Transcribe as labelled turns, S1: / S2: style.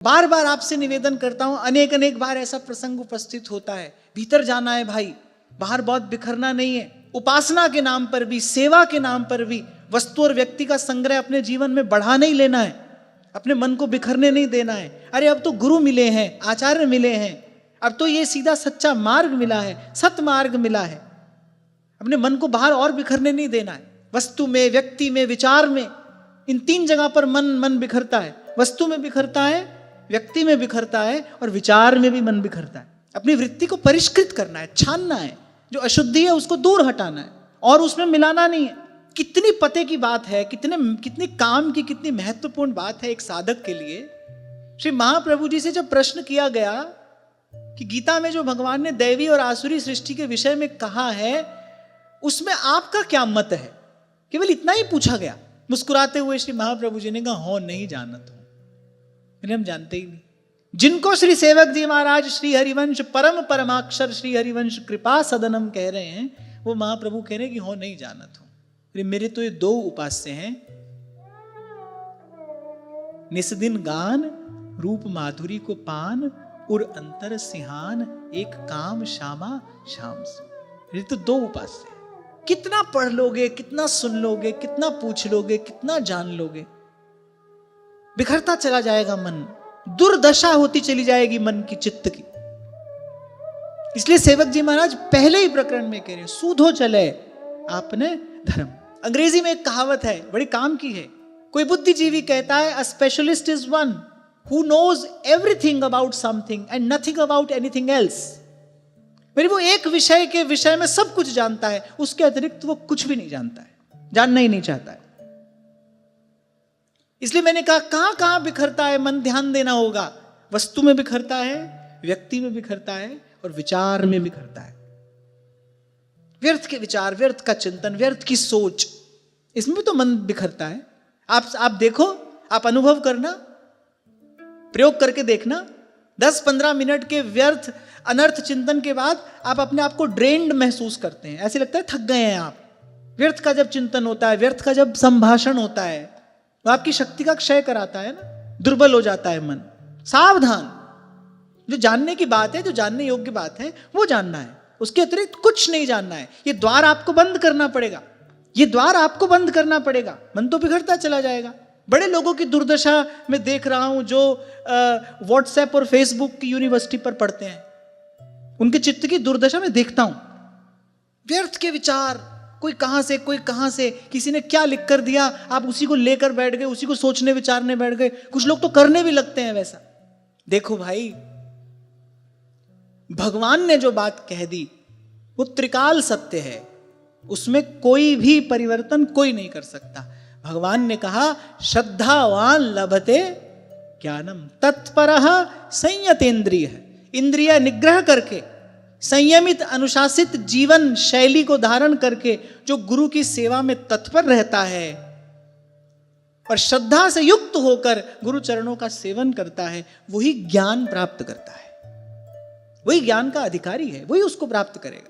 S1: बार बार आपसे निवेदन करता हूं, अनेक अनेक बार ऐसा प्रसंग उपस्थित होता है, भीतर जाना है भाई, बाहर बहुत बिखरना नहीं है। उपासना के नाम पर भी, सेवा के नाम पर भी वस्तु और व्यक्ति का संग्रह अपने जीवन में बढ़ा नहीं लेना है, अपने मन को बिखरने नहीं देना है। अरे अब तो गुरु मिले हैं, आचार्य मिले हैं, अब तो ये सीधा सच्चा मार्ग मिला है, सत मार्ग मिला है। अपने मन को बाहर और बिखरने नहीं देना है। वस्तु में, व्यक्ति में, विचार में, इन तीन जगह पर मन बिखरता है। वस्तु में बिखरता है, व्यक्ति में बिखरता है और विचार में भी मन बिखरता है। अपनी वृत्ति को परिष्कृत करना है, छानना है, जो अशुद्धि है उसको दूर हटाना है और उसमें मिलाना नहीं है। कितनी पते की बात है, कितनी काम की, कितनी महत्वपूर्ण बात है एक साधक के लिए। श्री महाप्रभु जी से जब प्रश्न किया गया कि गीता में जो भगवान ने दैवी और आसुरी सृष्टि के विषय में कहा है उसमें आपका क्या मत है, केवल इतना ही पूछा गया। मुस्कुराते हुए श्री महाप्रभु जी ने कहा, हो नहीं जानत हूं, मैंने हम जानते ही नहीं। जिनको श्री सेवक जी महाराज श्री हरिवंश परम परमाक्षर श्री हरिवंश कृपा सदनम कह रहे हैं, वो महाप्रभु कह रहे हैं कि हो नहीं जानत हूं। मेरे तो ये दो उपास्य हैं, निस्दिन गान रूप माधुरी को पान उर अंतर सिहान एक काम श्यामा श्याम से। मेरे तो दो उपास्य हैं। कितना पढ़ लोगे, कितना सुन लोगे, कितना पूछ लोगे, कितना जान लोगे, बिखरता चला जाएगा मन, दुर्दशा होती चली जाएगी मन की, चित्त की। इसलिए सेवक जी महाराज पहले ही प्रकरण में कह रहे हैं, सूधो चले आपने धर्म। अंग्रेजी में एक कहावत है, बड़ी काम की है। कोई बुद्धिजीवी कहता है, a specialist is one who knows everything about something and nothing about anything else. मेरी वो एक विषय के विषय में सब कुछ जानता है, उसके अतिरिक्त वो कुछ भी नहीं जानता है, जानना ही नहीं चाहता है। इसलिए मैंने कहा कहां कहां बिखरता है मन, ध्यान देना होगा। वस्तु में बिखरता है, व्यक्ति में बिखरता है और विचार में बिखरता है। व्यर्थ के विचार, व्यर्थ का चिंतन, व्यर्थ की सोच, इसमें भी तो मन बिखरता है। आप देखो, आप अनुभव करना, प्रयोग करके देखना। 10-15 मिनट के व्यर्थ अनर्थ चिंतन के बाद आप अपने आप को ड्रेन्ड महसूस करते हैं, ऐसे लगता है थक गए हैं आप। व्यर्थ का जब चिंतन होता है, व्यर्थ का जब संभाषण होता है, वो आपकी शक्ति का क्षय कराता है ना, दुर्बल हो जाता है मन। सावधान, जो जानने की बात है, जो जानने योग्य बात है वो जानना है, उसके अतिरिक्त कुछ नहीं जानना है। ये द्वार आपको बंद करना पड़ेगा, ये द्वार आपको बंद करना पड़ेगा, मन तो बिगड़ता चला जाएगा। बड़े लोगों की दुर्दशा में देख रहा हूं जो व्हाट्सएप और फेसबुक की यूनिवर्सिटी पर पढ़ते हैं, उनके चित्त की दुर्दशा में देखता हूं। व्यर्थ के विचार, कोई कहां से, कोई कहां से, किसी ने क्या लिख कर दिया, आप उसी को लेकर बैठ गए, उसी को सोचने विचारने बैठ गए। कुछ लोग तो करने भी लगते हैं वैसा। देखो भाई, भगवान ने जो बात कह दी वो त्रिकाल सत्य है, उसमें कोई भी परिवर्तन कोई नहीं कर सकता। भगवान ने कहा, श्रद्धावान लभते ज्ञानम तत्परः संयतेन्द्रिय। इंद्रिय निग्रह करके, संयमित अनुशासित जीवन शैली को धारण करके जो गुरु की सेवा में तत्पर रहता है और श्रद्धा से युक्त होकर गुरु चरणों का सेवन करता है, वही ज्ञान प्राप्त करता है, वही ज्ञान का अधिकारी है, वही उसको प्राप्त करेगा।